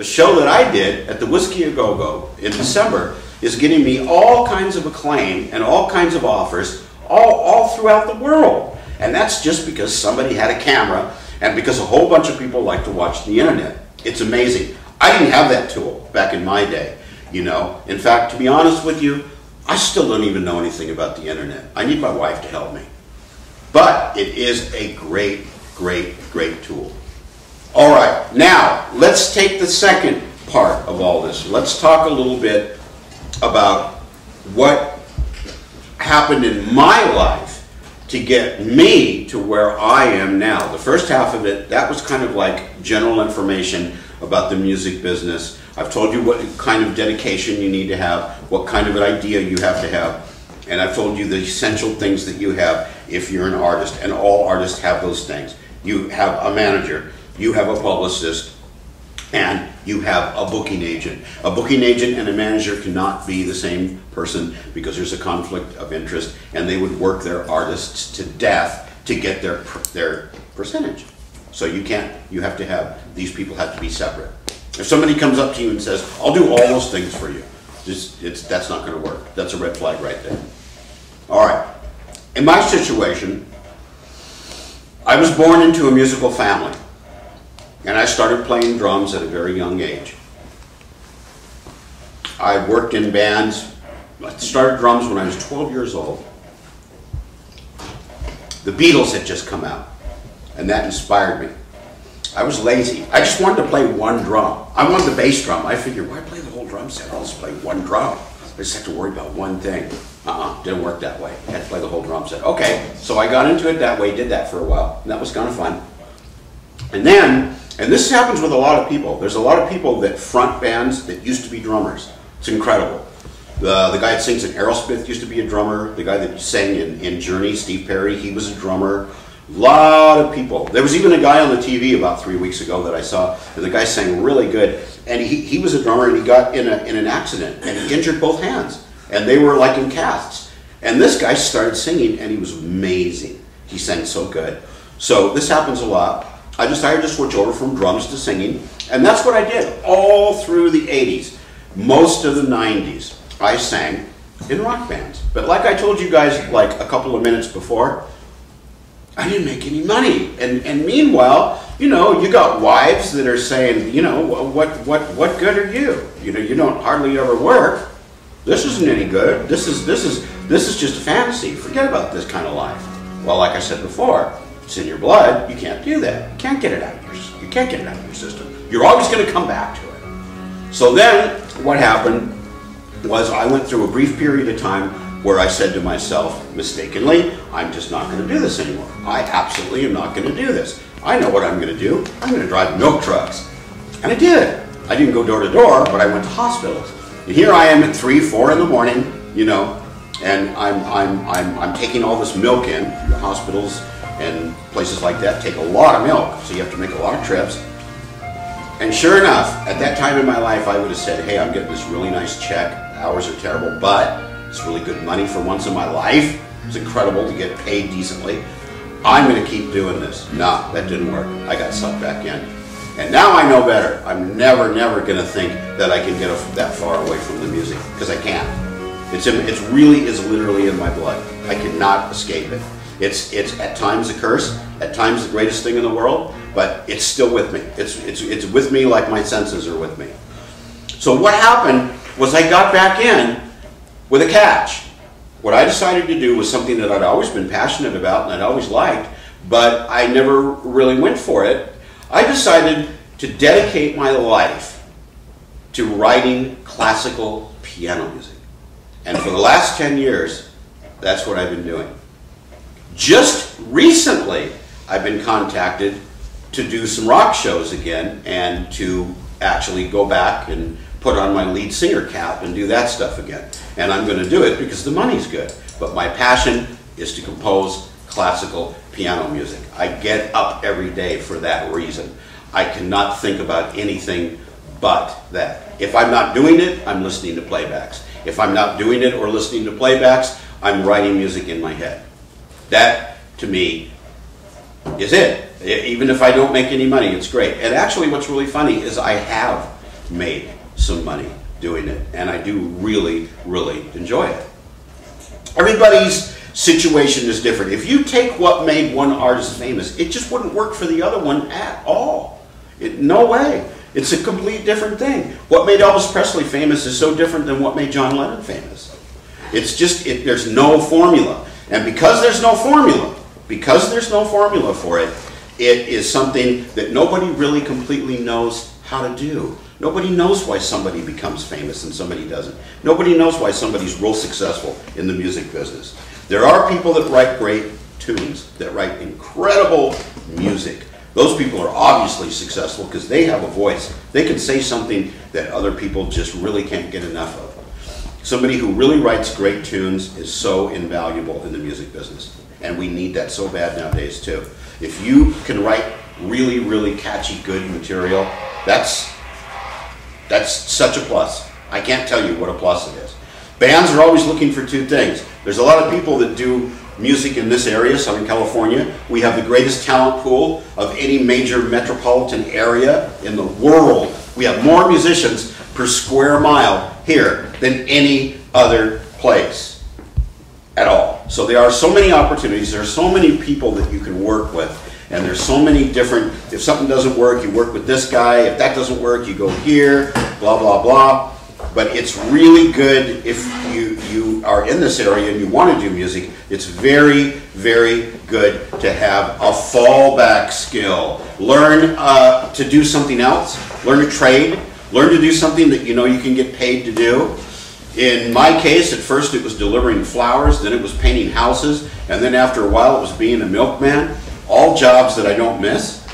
a show that I did at the Whiskey A Go Go in December is getting me all kinds of acclaim and all kinds of offers all throughout the world. And that's just because somebody had a camera and because a whole bunch of people like to watch the internet. It's amazing. I didn't have that tool back in my day, you know. In fact, to be honest with you, I still don't even know anything about the internet. I need my wife to help me. But it is a great, great, great tool. All right, now let's take the second part of all this. Let's talk a little bit about what happened in my life to get me to where I am now. The first half of it, that was kind of like general information about the music business. I've told you what kind of dedication you need to have, what kind of an idea you have to have, and I've told you the essential things that you have if you're an artist, and all artists have those things. You have a manager, you have a publicist, and you have a booking agent. A booking agent and a manager cannot be the same person because there's a conflict of interest, and they would work their artists to death to get their percentage. So you can't, you have to have, these people have to be separate. If somebody comes up to you and says, I'll do all those things for you, that's not going to work. That's a red flag right there. All right. In my situation, I was born into a musical family. And I started playing drums at a very young age. I worked in bands. I started drums when I was 12 years old. The Beatles had just come out, and that inspired me. I was lazy. I just wanted to play one drum. I wanted the bass drum. I figured, why play the whole drum set? I'll just play one drum. I just have to worry about one thing. Didn't work that way. I had to play the whole drum set. Okay, so I got into it that way, did that for a while, and that was kind of fun. And then, and this happens with a lot of people. There's a lot of people that front bands that used to be drummers. It's incredible. The guy that sings in Aerosmith used to be a drummer. The guy that sang in Journey, Steve Perry, he was a drummer. A lot of people. There was even a guy on the TV about 3 weeks ago that I saw, and the guy sang really good. And he was a drummer, and he got in an accident, and he injured both hands. And they were like in casts. And this guy started singing, and he was amazing. He sang so good. So this happens a lot. I decided to switch over from drums to singing, and that's what I did all through the 80s. Most of the 90s, I sang in rock bands. But like I told you guys like a couple of minutes before, I didn't make any money. And meanwhile, you know, you got wives that are saying, you know, what good are you? You know, you don't hardly ever work. This isn't any good. This is just a fantasy. Forget about this kind of life. Well, like I said before, it's in your blood. You can't do that. You can't get it out of your system. You're always going to come back to it. So then what happened was I went through a brief period of time where I said to myself, mistakenly, I'm just not going to do this anymore. I absolutely am not going to do this. I know what I'm going to do. I'm going to drive milk trucks. And I did. I didn't go door to door, but I went to hospitals. And here I am at 3, 4 in the morning, you know, and I'm taking all this milk in. The hospitals and places like that take a lot of milk, so you have to make a lot of trips. And sure enough, at that time in my life, I would have said, hey, I'm getting this really nice check. Hours are terrible, but it's really good money for once in my life. It's incredible to get paid decently. I'm going to keep doing this. No, that didn't work. I got sucked back in. And now I know better. I'm never going to think that I can get that far away from the music, because I can't. It really is literally in my blood. I cannot escape it. It's at times a curse, at times the greatest thing in the world, but it's still with me. It's with me like my senses are with me. So what happened was I got back in with a catch. What I decided to do was something that I'd always been passionate about and I'd always liked, but I never really went for it. I decided to dedicate my life to writing classical piano music. And for the last 10 years, that's what I've been doing. Just recently, I've been contacted to do some rock shows again and to actually go back and put on my lead singer cap and do that stuff again. And I'm going to do it because the money's good. But my passion is to compose classical piano music. I get up every day for that reason. I cannot think about anything but that. If I'm not doing it, I'm listening to playbacks. If I'm not doing it or listening to playbacks, I'm writing music in my head. That, to me, is it. Even if I don't make any money, it's great. And actually what's really funny is I have made some money doing it, and I do really, really enjoy it. Everybody's situation is different. If you take what made one artist famous, it just wouldn't work for the other one at all. No way. It's a complete different thing. What made Elvis Presley famous is so different than what made John Lennon famous. It's just, there's no formula. And because there's no formula for it, it is something that nobody really completely knows how to do. Nobody knows why somebody becomes famous and somebody doesn't. Nobody knows why somebody's real successful in the music business. There are people that write great tunes, that write incredible music. Those people are obviously successful because they have a voice. They can say something that other people just really can't get enough of. Somebody who really writes great tunes is so invaluable in the music business. And we need that so bad nowadays too. If you can write really, really catchy, good material, that's such a plus. I can't tell you what a plus it is. Bands are always looking for two things. There's a lot of people that do music in this area, Southern California. We have the greatest talent pool of any major metropolitan area in the world. We have more musicians per square mile here than any other place at all. So there are so many opportunities, there are so many people that you can work with, and there's so many different, if something doesn't work, you work with this guy, if that doesn't work, you go here, blah, blah, blah. But it's really good if you are in this area and you want to do music. It's very, very good to have a fallback skill. Learn to do something else. Learn a trade. Learn to do something that you know you can get paid to do. In my case, at first it was delivering flowers, then it was painting houses, and then after a while it was being a milkman. All jobs that I don't miss.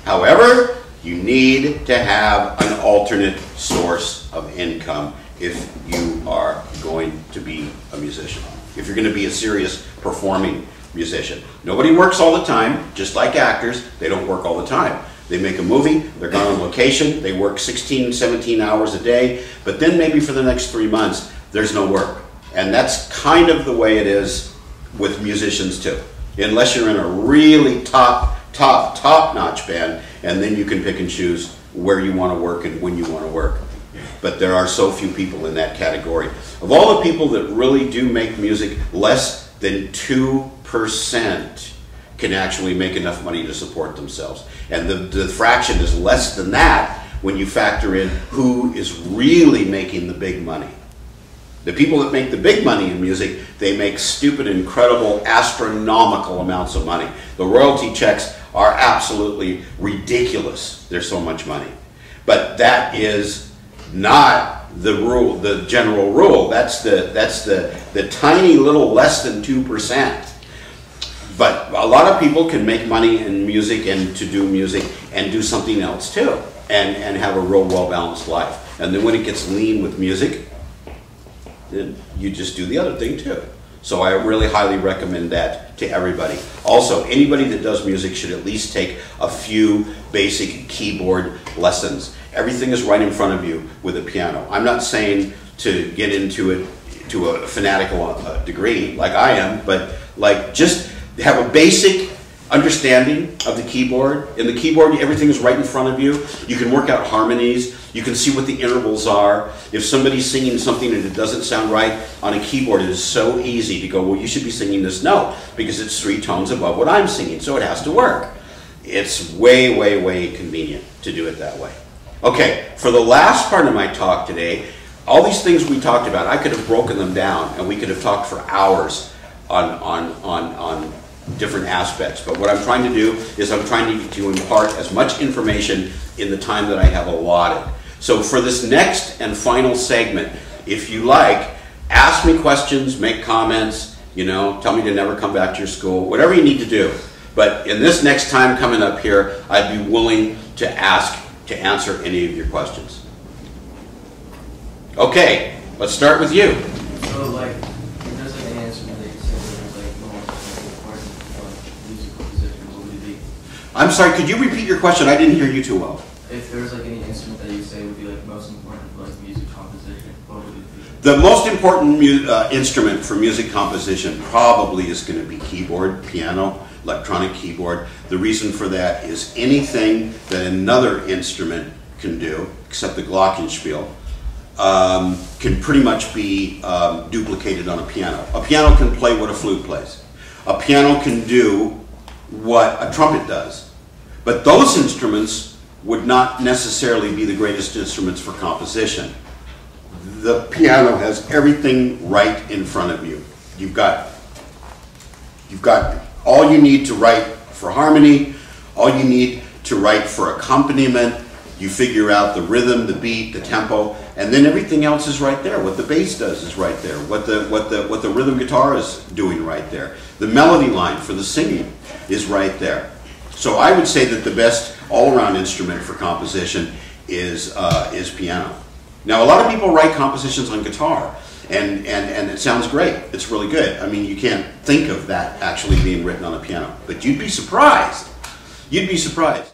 However, you need to have an alternate source of income if you are going to be a musician. If you're going to be a serious performing musician. Nobody works all the time, just like actors, they don't work all the time. They make a movie, they're gone on location, they work 16, 17 hours a day, but then maybe for the next 3 months, there's no work. And that's kind of the way it is with musicians too. Unless you're in a really top-notch band, and then you can pick and choose where you want to work and when you want to work. But there are so few people in that category. Of all the people that really do make music, less than 2% can actually make enough money to support themselves. And the fraction is less than that when you factor in who is really making the big money. The people that make the big money in music, they make stupid, incredible, astronomical amounts of money. The royalty checks are absolutely ridiculous. There's so much money. But that is not the rule, the general rule. That's the tiny little less than 2%. But a lot of people can make money in music and to do music and do something else too, and have a real well-balanced life. And then when it gets lean with music, then you just do the other thing too. So I really highly recommend that to everybody. Also, anybody that does music should at least take a few basic keyboard lessons. Everything is right in front of you with a piano. I'm not saying to get into it to a fanatical degree like I am, but like just have a basic understanding of the keyboard. In the keyboard, everything is right in front of you. You can work out harmonies. You can see what the intervals are. If somebody's singing something and it doesn't sound right on a keyboard, it is so easy to go, well, you should be singing this note because it's 3 tones above what I'm singing, so it has to work. It's way, way, way convenient to do it that way. Okay, for the last part of my talk today, all these things we talked about, I could have broken them down and we could have talked for hours on different aspects. But what I'm trying to do is I'm trying to impart as much information in the time that I have allotted. So for this next and final segment, if you like, ask me questions, make comments, you know, tell me to never come back to your school, whatever you need to do. But in this next time coming up here, I'd be willing to answer any of your questions. Okay, let's start with you. So, like, if there's like an instrument that you said that was like the most important musical position, what would it be? I'm sorry, could you repeat your question? I didn't hear you too well. If there was like any instrument that you say would be like most important for like music composition, what would it be? The most important instrument for music composition probably is going to be keyboard, piano, electronic keyboard. The reason for that is anything that another instrument can do except the glockenspiel, can pretty much be duplicated on a piano. A piano can play what a flute plays. A piano can do what a trumpet does. But those instruments would not necessarily be the greatest instruments for composition. The piano has everything right in front of you. You've got all you need to write for harmony, all you need to write for accompaniment. You figure out the rhythm, the beat, the tempo, and then everything else is right there. What the bass does is right there. What the rhythm guitar is doing right there. The melody line for the singing is right there. So I would say that the best all-around instrument for composition is piano. Now, a lot of people write compositions on guitar, and it sounds great. It's really good. I mean, you can't think of that actually being written on a piano, but you'd be surprised. You'd be surprised.